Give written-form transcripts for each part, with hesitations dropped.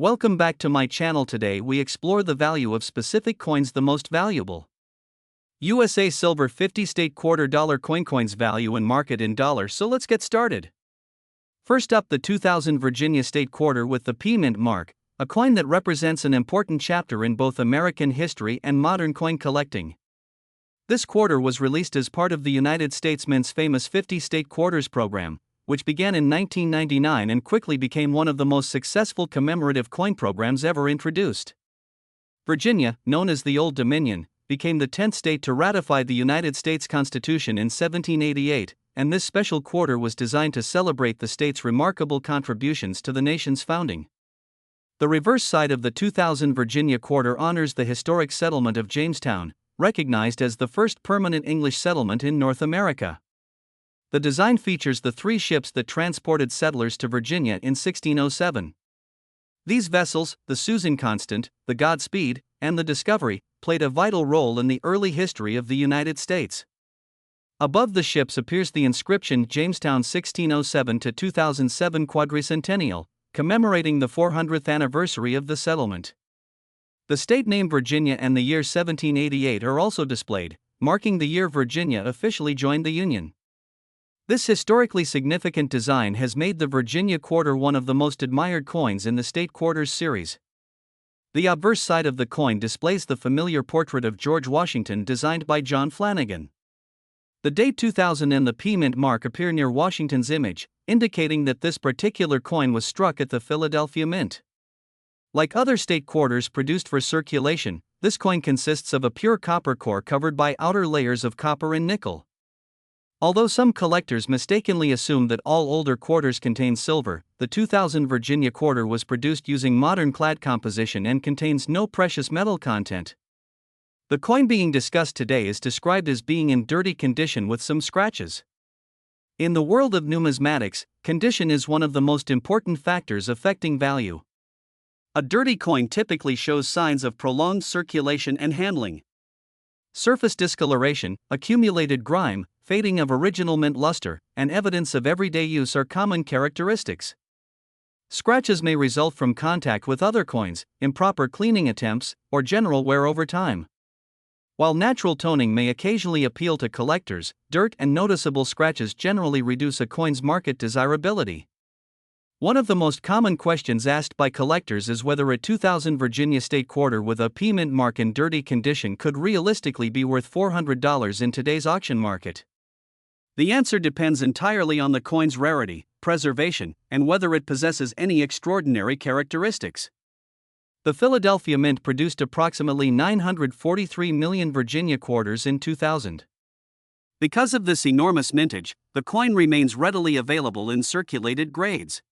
Welcome back to my channel. Today we explore the value of specific coins, the most valuable. USA Silver 50 State Quarter Dollar Coin. Coins value and market in dollars. So let's get started. First up, the 2000 Virginia State Quarter with the P Mint mark, a coin that represents an important chapter in both American history and modern coin collecting. This quarter was released as part of the United States Mint's famous 50 State Quarters program, which began in 1999 and quickly became one of the most successful commemorative coin programs ever introduced. Virginia, known as the Old Dominion, became the 10th state to ratify the United States Constitution in 1788, and this special quarter was designed to celebrate the state's remarkable contributions to the nation's founding. The reverse side of the 2000 Virginia quarter honors the historic settlement of Jamestown, recognized as the first permanent English settlement in North America. The design features the three ships that transported settlers to Virginia in 1607. These vessels, the Susan Constant, the Godspeed, and the Discovery, played a vital role in the early history of the United States. Above the ships appears the inscription Jamestown 1607 to 2007 Quadricentennial, commemorating the 400th anniversary of the settlement. The state name Virginia and the year 1788 are also displayed, marking the year Virginia officially joined the Union. This historically significant design has made the Virginia Quarter one of the most admired coins in the State Quarters series. The obverse side of the coin displays the familiar portrait of George Washington designed by John Flanagan. The date 2000 and the P Mint mark appear near Washington's image, indicating that this particular coin was struck at the Philadelphia Mint. Like other state quarters produced for circulation, this coin consists of a pure copper core covered by outer layers of copper and nickel. Although some collectors mistakenly assume that all older quarters contain silver, the 2000 Virginia quarter was produced using modern clad composition and contains no precious metal content. The coin being discussed today is described as being in dirty condition with some scratches. In the world of numismatics, condition is one of the most important factors affecting value. A dirty coin typically shows signs of prolonged circulation and handling. Surface discoloration, accumulated grime, fading of original mint luster, and evidence of everyday use are common characteristics. Scratches may result from contact with other coins, improper cleaning attempts, or general wear over time. While natural toning may occasionally appeal to collectors, dirt and noticeable scratches generally reduce a coin's market desirability. One of the most common questions asked by collectors is whether a 2000 Virginia State Quarter with a P Mint mark in dirty condition could realistically be worth $400 in today's auction market. The answer depends entirely on the coin's rarity, preservation, and whether it possesses any extraordinary characteristics. The Philadelphia Mint produced approximately 943 million Virginia quarters in 2000. Because of this enormous mintage, the coin remains readily available in circulated grades.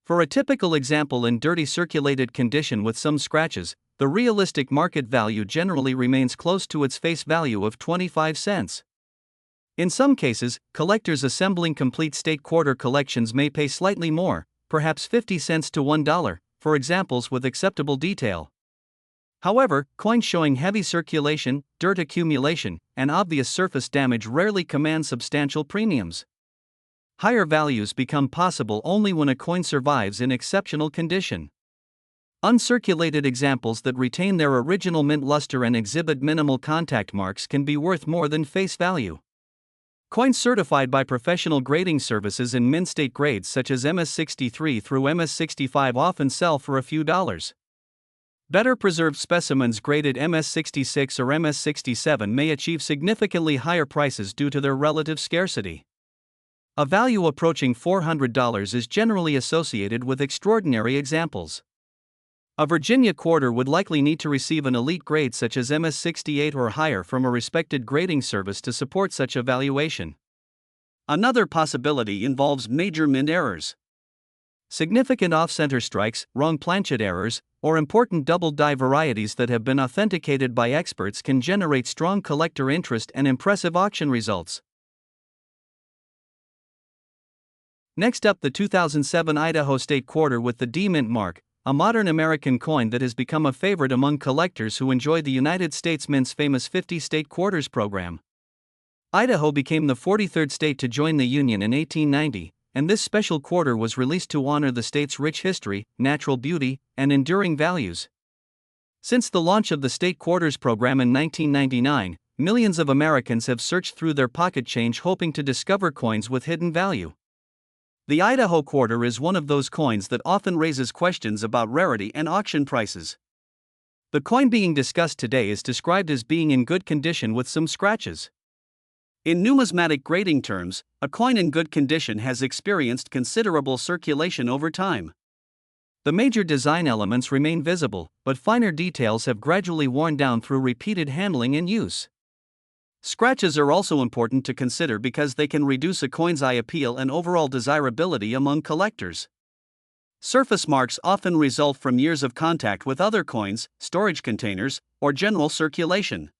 For a typical example in dirty circulated condition with some scratches, the realistic market value generally remains close to its face value of 25 cents. In some cases, collectors assembling complete state quarter collections may pay slightly more, perhaps 50 cents to $1, for examples with acceptable detail. However, coins showing heavy circulation, dirt accumulation, and obvious surface damage rarely command substantial premiums. Higher values become possible only when a coin survives in exceptional condition. Uncirculated examples that retain their original mint luster and exhibit minimal contact marks can be worth more than face value. Coins certified by professional grading services in mint state grades such as MS63 through MS65 often sell for a few dollars. Better preserved specimens graded MS66 or MS67 may achieve significantly higher prices due to their relative scarcity. A value approaching $400 is generally associated with extraordinary examples. A Virginia quarter would likely need to receive an elite grade such as MS68 or higher from a respected grading service to support such a valuation. Another possibility involves major mint errors. Significant off-center strikes, wrong planchet errors, or important double-die varieties that have been authenticated by experts can generate strong collector interest and impressive auction results. Next up, the 2007 Idaho State Quarter with the D Mint mark, a modern American coin that has become a favorite among collectors who enjoy the United States Mint's famous 50 State Quarters program. Idaho became the 43rd state to join the Union in 1890, and this special quarter was released to honor the state's rich history, natural beauty, and enduring values. Since the launch of the State Quarters program in 1999, millions of Americans have searched through their pocket change hoping to discover coins with hidden value. The Idaho quarter is one of those coins that often raises questions about rarity and auction prices. The coin being discussed today is described as being in good condition with some scratches. In numismatic grading terms, a coin in good condition has experienced considerable circulation over time. The major design elements remain visible, but finer details have gradually worn down through repeated handling and use. Scratches are also important to consider because they can reduce a coin's eye appeal and overall desirability among collectors. Surface marks often result from years of contact with other coins, storage containers, or general circulation.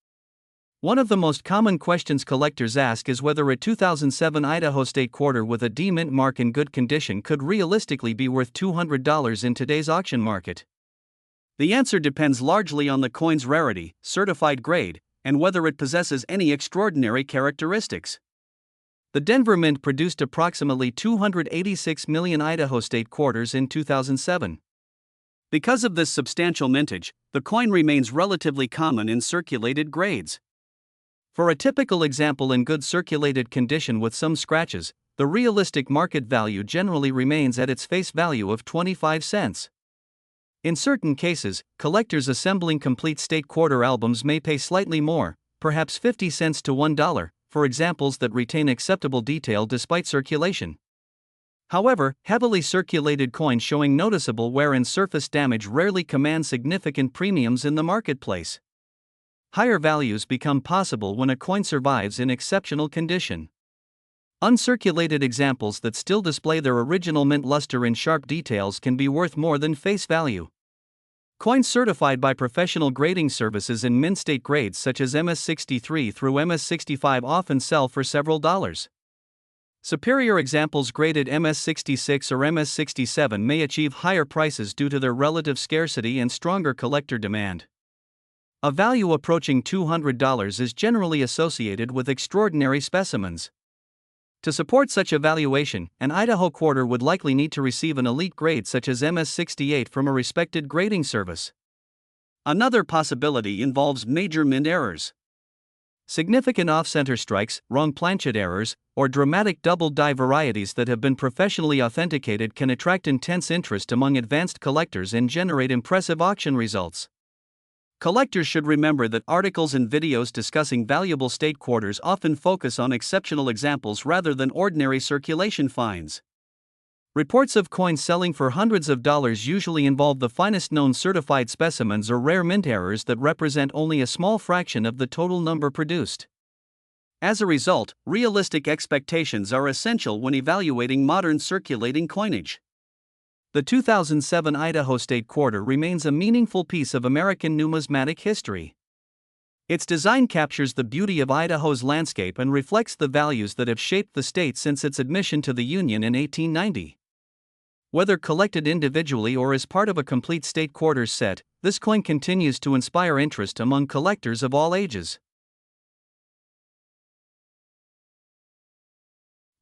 One of the most common questions collectors ask is whether a 2007 Idaho State Quarter with a D mint mark in good condition could realistically be worth $200 in today's auction market. The answer depends largely on the coin's rarity, certified grade, and whether it possesses any extraordinary characteristics. The Denver Mint produced approximately 286 million Idaho State Quarters in 2007. Because of this substantial mintage, the coin remains relatively common in circulated grades. For a typical example in good circulated condition with some scratches, the realistic market value generally remains at its face value of 25 cents. In certain cases, collectors assembling complete state quarter albums may pay slightly more, perhaps 50 cents to $1, for examples that retain acceptable detail despite circulation. However, heavily circulated coins showing noticeable wear and surface damage rarely command significant premiums in the marketplace. Higher values become possible when a coin survives in exceptional condition. Uncirculated examples that still display their original mint luster in sharp details can be worth more than face value. Coins certified by professional grading services in mint state grades such as MS63 through MS65 often sell for several dollars. Superior examples graded MS66 or MS67 may achieve higher prices due to their relative scarcity and stronger collector demand. A value approaching $200 is generally associated with extraordinary specimens. To support such a valuation, an Idaho quarter would likely need to receive an elite grade such as MS68 from a respected grading service. Another possibility involves major mint errors. Significant off-center strikes, wrong planchet errors, or dramatic double-die varieties that have been professionally authenticated can attract intense interest among advanced collectors and generate impressive auction results. Collectors should remember that articles and videos discussing valuable state quarters often focus on exceptional examples rather than ordinary circulation finds. Reports of coins selling for hundreds of dollars usually involve the finest known certified specimens or rare mint errors that represent only a small fraction of the total number produced. As a result, realistic expectations are essential when evaluating modern circulating coinage. The 2007 Idaho State Quarter remains a meaningful piece of American numismatic history. Its design captures the beauty of Idaho's landscape and reflects the values that have shaped the state since its admission to the Union in 1890. Whether collected individually or as part of a complete state quarters set, this coin continues to inspire interest among collectors of all ages.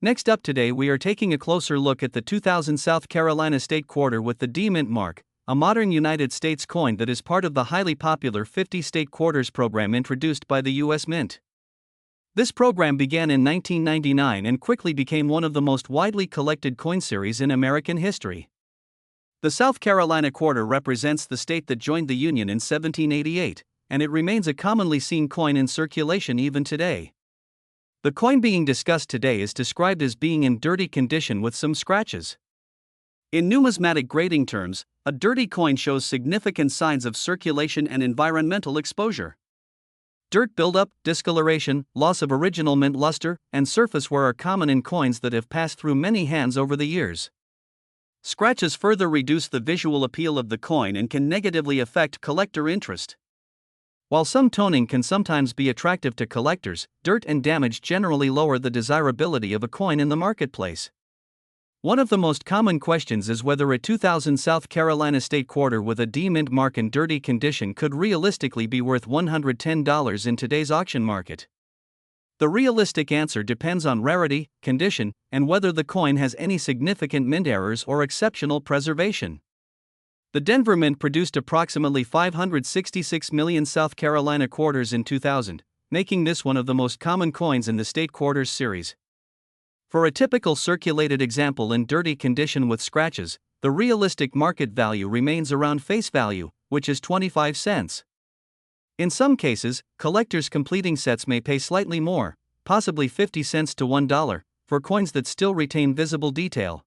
Next up today we are taking a closer look at the 2000 South Carolina State Quarter with the D Mint mark, a modern United States coin that is part of the highly popular 50 State Quarters program introduced by the U.S. Mint. This program began in 1999 and quickly became one of the most widely collected coin series in American history. The South Carolina Quarter represents the state that joined the Union in 1788, and it remains a commonly seen coin in circulation even today. The coin being discussed today is described as being in dirty condition with some scratches. In numismatic grading terms, a dirty coin shows significant signs of circulation and environmental exposure. Dirt buildup, discoloration, loss of original mint luster, and surface wear are common in coins that have passed through many hands over the years. Scratches further reduce the visual appeal of the coin and can negatively affect collector interest. While some toning can sometimes be attractive to collectors, dirt and damage generally lower the desirability of a coin in the marketplace. One of the most common questions is whether a 2000 South Carolina State Quarter with a D Mint mark in dirty condition could realistically be worth $110 in today's auction market. The realistic answer depends on rarity, condition, and whether the coin has any significant mint errors or exceptional preservation. The Denver Mint produced approximately 566 million South Carolina quarters in 2000, making this one of the most common coins in the state quarters series. For a typical circulated example in dirty condition with scratches, the realistic market value remains around face value, which is 25 cents. In some cases, collectors completing sets may pay slightly more, possibly 50 cents to $1, for coins that still retain visible detail.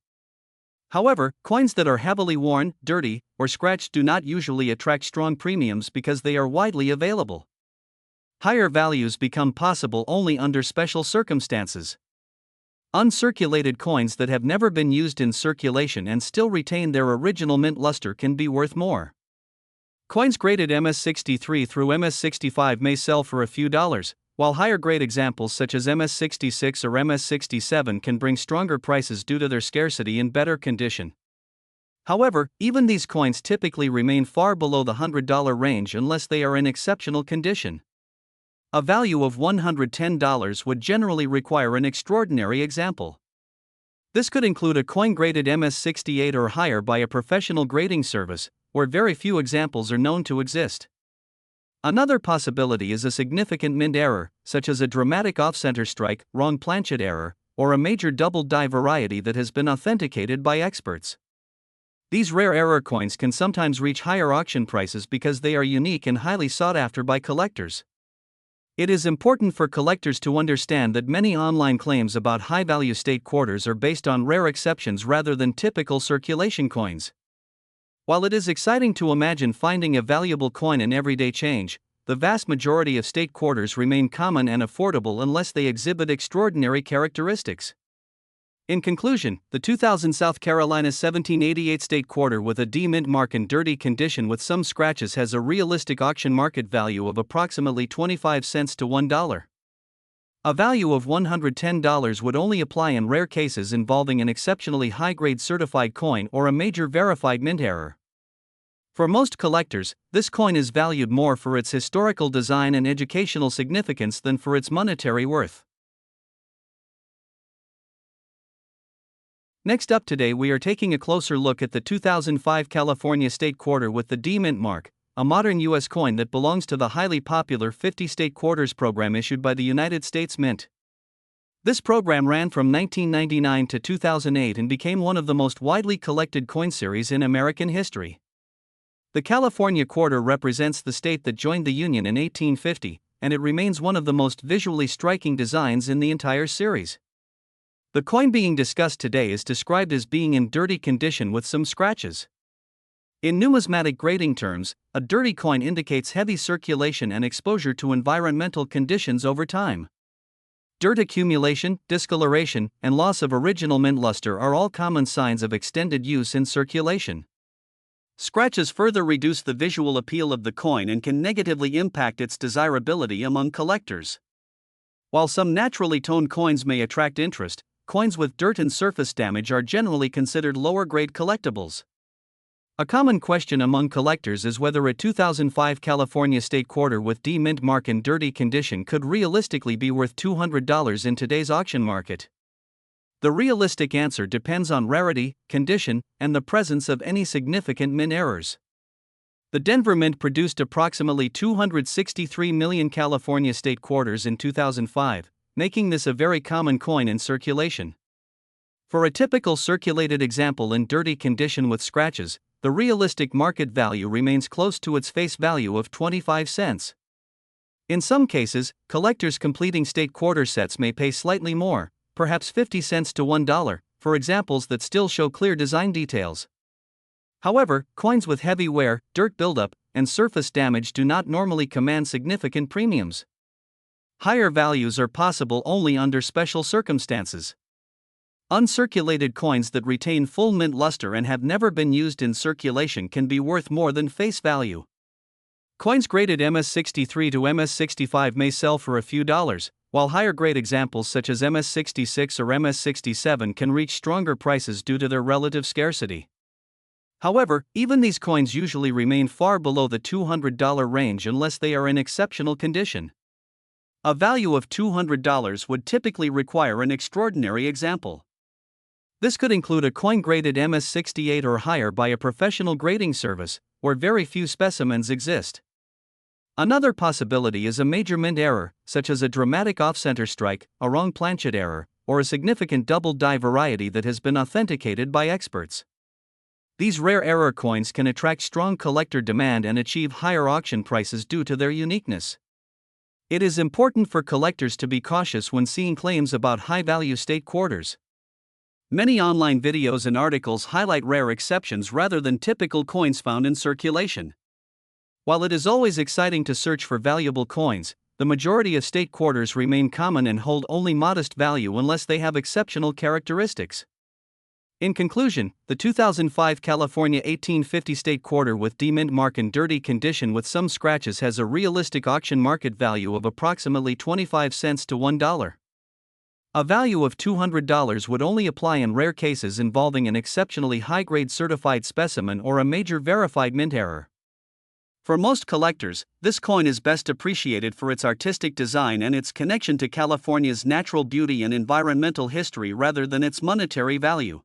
However, coins that are heavily worn, dirty, or scratched do not usually attract strong premiums because they are widely available. Higher values become possible only under special circumstances. Uncirculated coins that have never been used in circulation and still retain their original mint luster can be worth more. Coins graded MS63 through MS65 may sell for a few dollars, while higher grade examples such as MS66 or MS67 can bring stronger prices due to their scarcity and better condition. However, even these coins typically remain far below the $100 range unless they are in exceptional condition. A value of $110 would generally require an extraordinary example. This could include a coin graded MS68 or higher by a professional grading service, where very few examples are known to exist. Another possibility is a significant mint error, such as a dramatic off-center strike, wrong planchet error, or a major double die variety that has been authenticated by experts. These rare error coins can sometimes reach higher auction prices because they are unique and highly sought after by collectors. It is important for collectors to understand that many online claims about high-value state quarters are based on rare exceptions rather than typical circulation coins. While it is exciting to imagine finding a valuable coin in everyday change, the vast majority of state quarters remain common and affordable unless they exhibit extraordinary characteristics. In conclusion, the 2000 South Carolina 1788 state quarter with a D mint mark in dirty condition with some scratches has a realistic auction market value of approximately 25 cents to $1. A value of $110 would only apply in rare cases involving an exceptionally high-grade certified coin or a major verified mint error. For most collectors, this coin is valued more for its historical design and educational significance than for its monetary worth. Next up today we are taking a closer look at the 2005 California state quarter with the D mint mark, a modern U.S. coin that belongs to the highly popular 50 state quarters program issued by the United States Mint. This program ran from 1999 to 2008 and became one of the most widely collected coin series in American history. The California quarter represents the state that joined the Union in 1850, and it remains one of the most visually striking designs in the entire series. The coin being discussed today is described as being in dirty condition with some scratches. In numismatic grading terms, a dirty coin indicates heavy circulation and exposure to environmental conditions over time. Dirt accumulation, discoloration, and loss of original mint luster are all common signs of extended use in circulation. Scratches further reduce the visual appeal of the coin and can negatively impact its desirability among collectors. While some naturally toned coins may attract interest, coins with dirt and surface damage are generally considered lower-grade collectibles. A common question among collectors is whether a 2005 California state quarter with D mint mark in dirty condition could realistically be worth $200 in today's auction market. The realistic answer depends on rarity, condition, and the presence of any significant mint errors. The Denver Mint produced approximately 263 million California state quarters in 2005, making this a very common coin in circulation. For a typical circulated example in dirty condition with scratches, the realistic market value remains close to its face value of 25 cents. In some cases, collectors completing state quarter sets may pay slightly more, perhaps 50 cents to $1, for examples that still show clear design details. However, coins with heavy wear, dirt buildup, and surface damage do not normally command significant premiums. Higher values are possible only under special circumstances. Uncirculated coins that retain full mint luster and have never been used in circulation can be worth more than face value. Coins graded MS63 to MS65 may sell for a few dollars, while higher grade examples such as MS66 or MS67 can reach stronger prices due to their relative scarcity. However, even these coins usually remain far below the $200 range unless they are in exceptional condition. A value of $200 would typically require an extraordinary example. This could include a coin graded MS-68 or higher by a professional grading service, where very few specimens exist. Another possibility is a major mint error, such as a dramatic off-center strike, a wrong planchet error, or a significant double die variety that has been authenticated by experts. These rare error coins can attract strong collector demand and achieve higher auction prices due to their uniqueness. It is important for collectors to be cautious when seeing claims about high-value state quarters. Many online videos and articles highlight rare exceptions rather than typical coins found in circulation. While it is always exciting to search for valuable coins, the majority of state quarters remain common and hold only modest value unless they have exceptional characteristics. In conclusion, the 2005 California 1850 state quarter with demint mark in dirty condition with some scratches has a realistic auction market value of approximately 25 cents to $1. A value of $200 would only apply in rare cases involving an exceptionally high-grade certified specimen or a major verified mint error. For most collectors, this coin is best appreciated for its artistic design and its connection to California's natural beauty and environmental history rather than its monetary value.